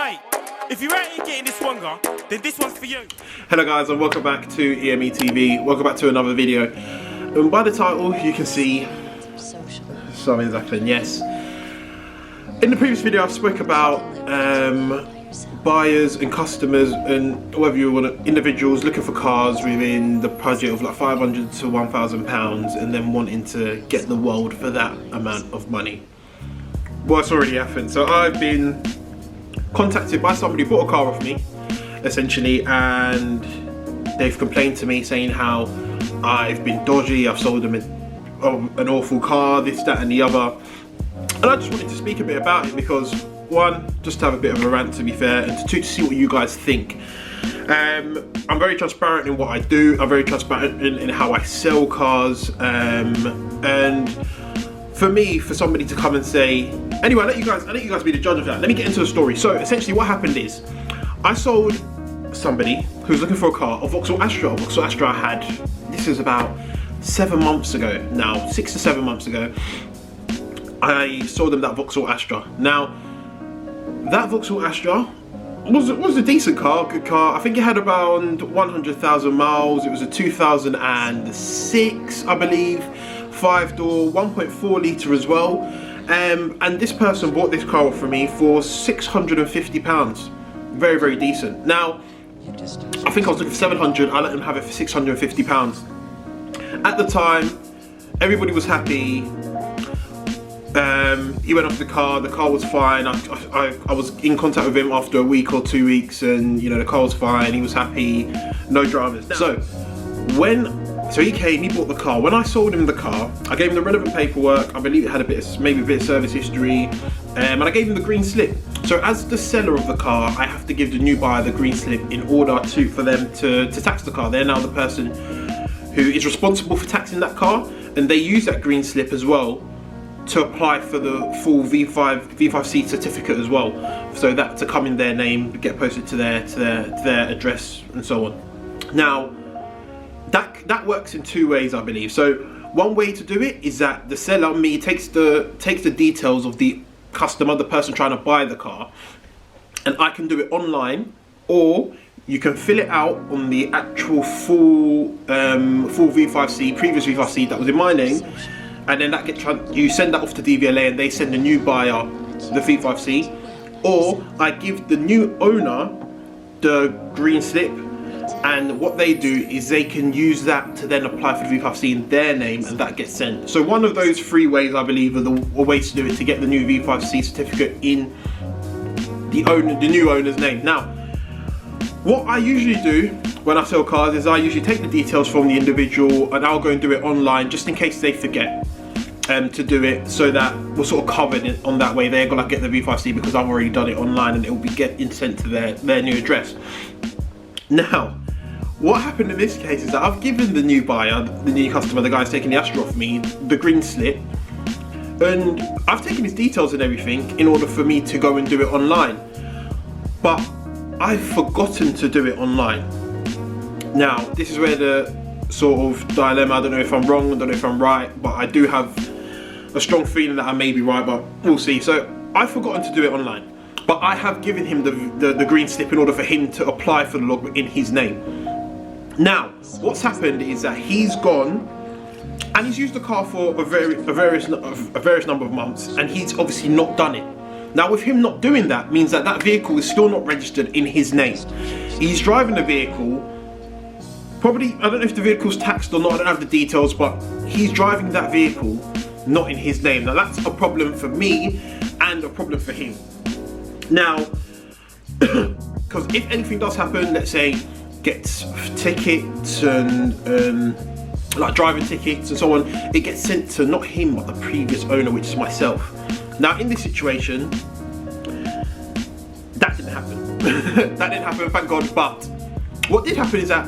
Right, if you ain't getting this one, then this one's for you. Hello guys, and welcome back to EME TV. Welcome back to another video. And by the title you can see something exactly, yes. In the previous video I spoke about buyers and customers and whether you want individuals looking for cars within the budget of like £500 to £1,000 and then wanting to get the world for that amount of money. Well, it's already happened. So I've been contacted by somebody who bought a car off me essentially, and they've complained to me saying how I've been dodgy, I've sold them an awful car, this, that and the other. And I just wanted to speak a bit about it because, one, just to have a bit of a rant, to be fair, and two, to see what you guys think. I'm very transparent in what I do. I'm very transparent in how I sell cars, and for me, for somebody to come and say, anyway, I'll let you guys be the judge of that. Let me get into the story. So essentially what happened is, I sold somebody who's looking for a car, a Vauxhall Astra. A Vauxhall Astra I had, this is about 7 months ago now, 6 to 7 months ago. I sold them that Vauxhall Astra. Now, that Vauxhall Astra was a decent car, good car. I think it had about 100,000 miles. It was a 2006, I believe, 5-door, 1.4 litre as well. And this person bought this car from me for £650. Very, very decent. Now, I think I was looking for 700. I let them have it for £650. At the time, everybody was happy. He went off the car was fine. I was in contact with him after a week or 2 weeks, and you know, the car was fine, he was happy, no dramas. So he came, he bought the car. When I sold him the car, I gave him the relevant paperwork. I believe it had maybe a bit of service history, and I gave him the green slip. So as the seller of the car, I have to give the new buyer the green slip in order for them to tax the car. They're now the person who is responsible for taxing that car, and they use that green slip as well to apply for the full V5C certificate as well, so that to come in their name, get posted to their address and so on. Now, that works in two ways, I believe. So one way to do it is that the seller, me, takes the details of the customer, the person trying to buy the car, and I can do it online, or you can fill it out on the actual full V5C, previous V5C that was in my name, and then that you send that off to DVLA and they send the new buyer the V5C, or I give the new owner the green slip, and what they do is they can use that to then apply for the V5C in their name, and that gets sent. So one of those three ways, I believe, are the ways to do it, to get the new V5C certificate in the new owner's name. Now, what I usually do when I sell cars is I usually take the details from the individual and I'll go and do it online, just in case they forget to do it, so that we're sort of covered on that way. They're gonna get the V5C because I've already done it online, and it will be sent to their new address. Now, what happened in this case is that I've given the new buyer, the new customer, the guy's taking the Astra off me, the green slip, and I've taken his details and everything in order for me to go and do it online. But I've forgotten to do it online. Now, this is where the sort of dilemma, I don't know if I'm wrong, I don't know if I'm right, but I do have a strong feeling that I may be right, but we'll see. So I've forgotten to do it online, but I have given him the green slip in order for him to apply for the logbook in his name. Now, what's happened is that he's gone and he's used the car for a various number of months, and he's obviously not done it. Now, with him not doing that means that that vehicle is still not registered in his name. He's driving the vehicle, probably, I don't know if the vehicle's taxed or not, I don't have the details, but he's driving that vehicle not in his name. Now, that's a problem for me and a problem for him. Now, because if anything does happen, let's say gets tickets and like driving tickets and so on, it gets sent to not him but the previous owner, which is myself. Now, in this situation, that didn't happen. That didn't happen, thank God. But what did happen is that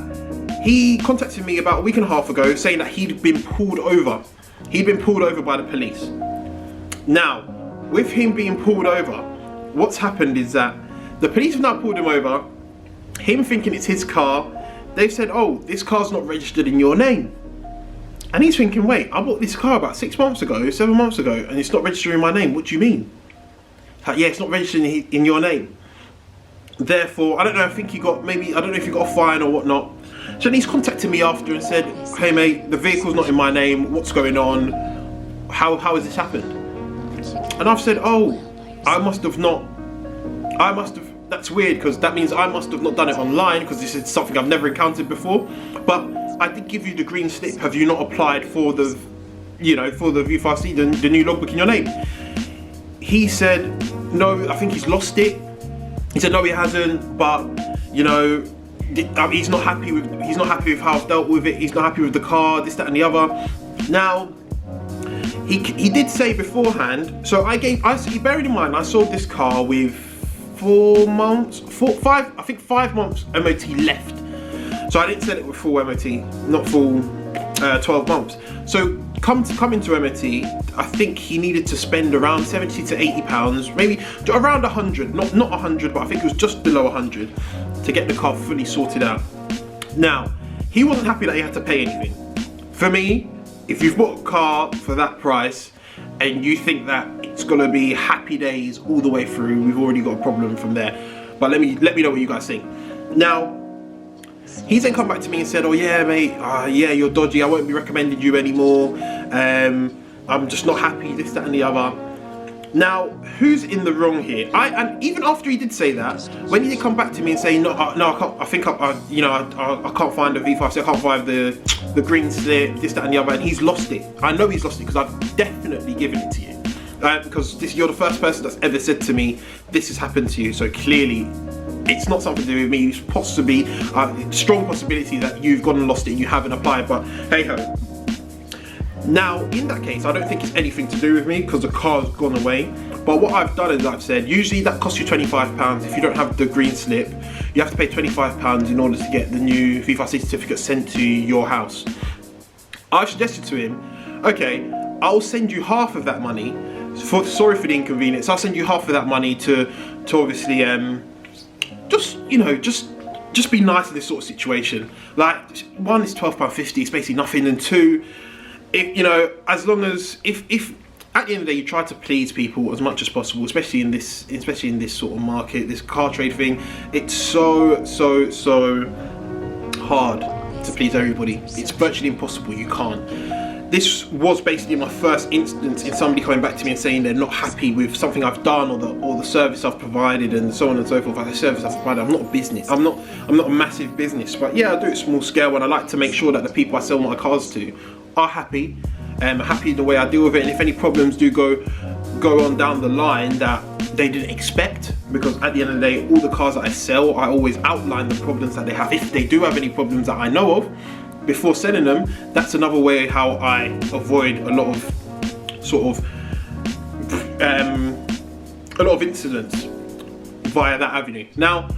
he contacted me about a week and a half ago saying that he'd been pulled over. He'd been pulled over by the police. Now, with him being pulled over, what's happened is that the police have now pulled him over, him thinking it's his car. They've said, oh, this car's not registered in your name. And he's thinking, wait, I bought this car about 6 months ago, 7 months ago, and it's not registering in my name. What do you mean? Like, yeah, it's not registered in your name. therefore, I don't know, I think he got, maybe, I don't know if he got a fine or whatnot. So then he's contacted me after and said, hey mate, the vehicle's not in my name, what's going on? How has this happened? And I've said, oh, that's weird, because that means I must have not done it online, because this is something I've never encountered before. But I did give you the green slip. Have you not applied for the, for the V5C, the new logbook in your name? He said, no, I think he's lost it. He said, no, he hasn't, but, he's not happy with how I've dealt with it. He's not happy with the car, this, that, and the other. Now, he did say beforehand. So bearing in mind, I sold this car with 5 months MOT left. So I didn't sell it with full MOT, not full 12 months. So come into MOT, I think he needed to spend around 70 to 80 pounds, maybe around 100, not 100, but I think it was just below 100 to get the car fully sorted out. Now, he wasn't happy that he had to pay anything. For me, if you've bought a car for that price and you think that it's gonna be happy days all the way through, we've already got a problem from there. But let me know what you guys think. Now, he's then come back to me and said, oh yeah mate, yeah, you're dodgy, I won't be recommending you anymore, I'm just not happy, this, that and the other. Now, who's in the wrong here? And even after he did say that, when he did come back to me and say, no, I can't, I can't find the V5C, I can't find the green slip, this, that and the other, and he's lost it. I know he's lost it because I've definitely given it to you. Because you're the first person that's ever said to me, this has happened to you, so clearly it's not something to do with me. It's possibly a strong possibility that you've gone and lost it and you haven't applied, but hey ho. Now, in that case, I don't think it's anything to do with me because the car's gone away. But what I've done is I've said, usually that costs you £25. If you don't have the green slip, you have to pay £25 in order to get the new V5C certificate sent to your house. I suggested to him, okay, I'll send you half of that money. Sorry for the inconvenience. I'll send you half of that money to obviously, just be nice in this sort of situation. Like, one is £12.50, it's basically nothing, and two, as long as if at the end of the day you try to please people as much as possible, especially in this sort of market, this car trade thing, it's so hard to please everybody. It's virtually impossible. You can't. This was basically my first instance in somebody coming back to me and saying they're not happy with something I've done or the service I've provided and so on and so forth. Like the service I've provided, I'm not a business. I'm not a massive business, but yeah, I do it small scale, and I like to make sure that the people I sell my cars to are happy. Happy in the way I deal with it, and if any problems do go on down the line that they didn't expect, because at the end of the day, all the cars that I sell, I always outline the problems that they have. If they do have any problems that I know of before selling them, that's another way how I avoid a lot of incidents via that avenue. Now,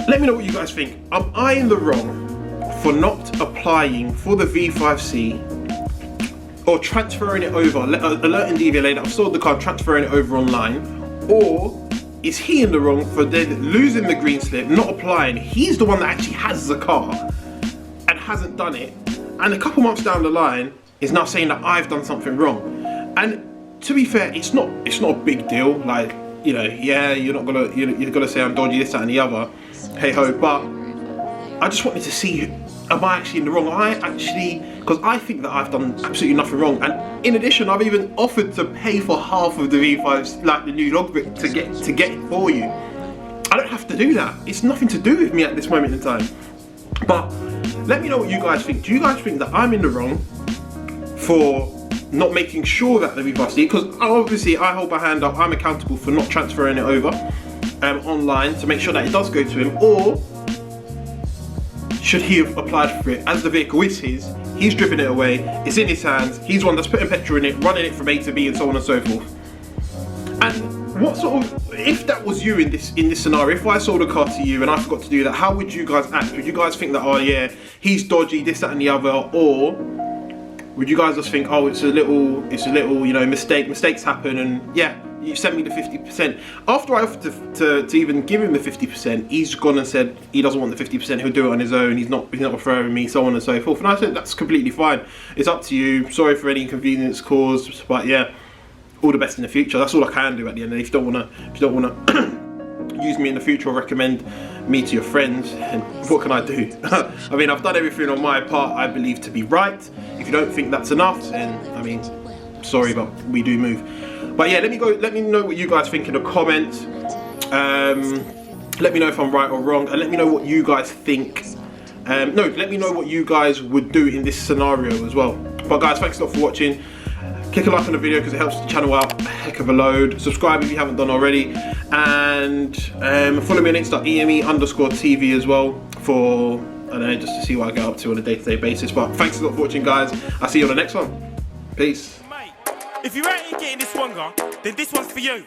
let me know what you guys think. Am I in the wrong for not applying for the V5C or transferring it over, alerting DVLA that I've sold the car, transferring it over online? Or is he in the wrong for then losing the green slip, not applying? He's the one that actually has the car and hasn't done it, and a couple months down the line is now saying that I've done something wrong. And to be fair, it's not a big deal. Like, yeah, you're gonna say I'm dodgy, this, that and the other, hey ho, but I just wanted to see, am I actually in the wrong? Because I think that I've done absolutely nothing wrong, and in addition, I've even offered to pay for half of the V5s, like the new logbook, to get it for you. I don't have to do that. It's nothing to do with me at this moment in time. But let me know what you guys think. Do you guys think that I'm in the wrong for not making sure that the V5C, because obviously I hold my hand up, I'm accountable for not transferring it over online to make sure that it does go to him, or should he have applied for it? As the vehicle is his, he's driven it away, it's in his hands, he's the one that's putting petrol in it, running it from A to B and so on and so forth. And what sort of, if that was you in this scenario, if I sold a car to you and I forgot to do that, how would you guys act? Would you guys think that, oh yeah, he's dodgy, this, that and the other, or would you guys just think, oh, it's a little, mistakes happen, and yeah, you sent me the 50%. After I offered to even give him the 50%, he's gone and said he doesn't want the 50%, he'll do it on his own, he's not referring me, so on and so forth. And I said, that's completely fine. It's up to you. Sorry for any inconvenience caused, but yeah, all the best in the future. That's all I can do at the end of the day. If you don't wanna use me in the future or recommend me to your friends. And what can I do? I mean, I've done everything on my part I believe to be right. If you don't think that's enough, then I mean, sorry, but we do move. But yeah, let me know what you guys think in the comments. Let me know if I'm right or wrong, and let me know what you guys think. No, let me know what you guys would do in this scenario as well. But guys, thanks a lot for watching. Click a like on the video because it helps the channel out a heck of a load. Subscribe if you haven't done already. And follow me on Insta, EME_TV as well, for, I don't know, just to see what I get up to on a day-to-day basis. But thanks a lot for watching, guys. I'll see you on the next one. Peace. Mate, if you're out here getting this wonga, then this one's for you.